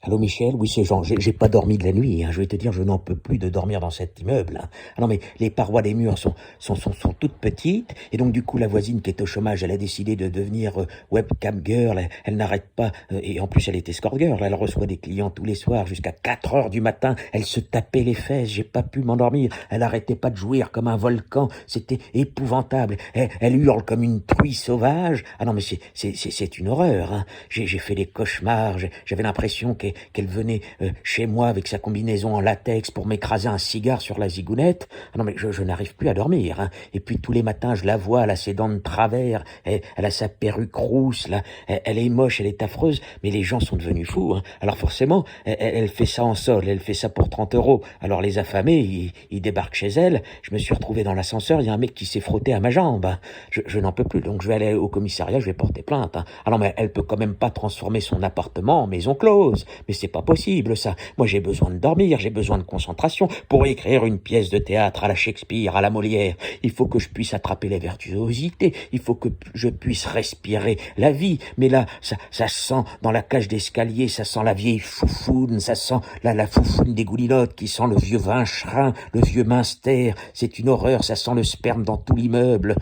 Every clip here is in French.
Allô Michel, oui c'est Jean, j'ai pas dormi de la nuit, hein. Je vais te dire, je n'en peux plus de dormir dans cet immeuble, hein. Ah non mais les parois des murs sont toutes petites, et donc du coup la voisine qui est au chômage, elle a décidé de devenir webcam girl, elle n'arrête pas, et en plus elle est escort girl, elle reçoit des clients tous les soirs jusqu'à 4 heures du matin, elle se tapait les fesses, j'ai pas pu m'endormir, elle arrêtait pas de jouir comme un volcan, c'était épouvantable, elle hurle comme une truie sauvage, ah non mais c'est une horreur, hein. J'ai fait des cauchemars, j'avais l'impression qu'elle venait chez moi avec sa combinaison en latex pour m'écraser un cigare sur la zigounette. Ah non mais je n'arrive plus à dormir, hein. Et puis tous les matins je la vois, elle a ses dents de travers, elle a sa perruque rousse, là, elle est moche, elle est affreuse, mais les gens sont devenus fous, hein. Alors forcément, elle fait ça en solde, elle fait ça pour 30 euros. Alors les affamés, ils débarquent chez elle, je me suis retrouvé dans l'ascenseur, il y a un mec qui s'est frotté à ma jambe, hein. Je n'en peux plus, donc je vais aller au commissariat, je vais porter plainte, hein. Alors mais elle peut quand même pas transformer son appartement en maison close. Mais c'est pas possible, ça. Moi, j'ai besoin de dormir, j'ai besoin de concentration pour écrire une pièce de théâtre à la Shakespeare, à la Molière. Il faut que je puisse attraper les virtuosités. Il faut que je puisse respirer la vie. Mais là, ça sent dans la cage d'escalier, ça sent la vieille foufoune, ça sent la foufoune des goulinottes qui sent le vieux Vincherin, le vieux Münster. C'est une horreur, ça sent le sperme dans tout l'immeuble.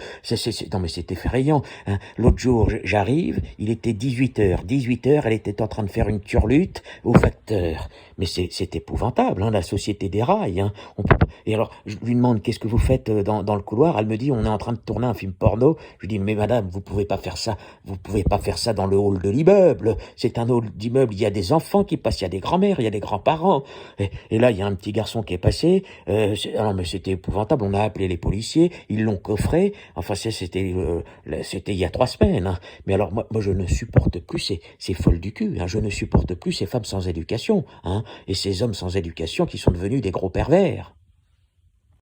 Non, mais c'est effrayant, hein. L'autre jour, j'arrive, il était 18h. 18h, elle était en train de faire une turlute au facteur. Mais c'est épouvantable, hein, la société déraille, hein. Et alors, je lui demande, qu'est-ce que vous faites dans le couloir? Elle me dit, on est en train de tourner un film porno. Je lui dis, mais madame, vous pouvez pas faire ça dans le hall de l'immeuble. C'est un hall d'immeuble, il y a des enfants qui passent, il y a des grands-mères, il y a des grands-parents. Et là, il y a un petit garçon qui est passé. Non, mais c'était épouvantable, on a appelé les policiers, ils l'ont coffré. Enfin, c'était il y a 3 semaines, hein. Mais alors, moi, je ne supporte plus ces folles du cul, hein. Je ne supporte plus ces femmes sans éducation, hein, et ces hommes sans éducation qui sont devenus des gros pervers.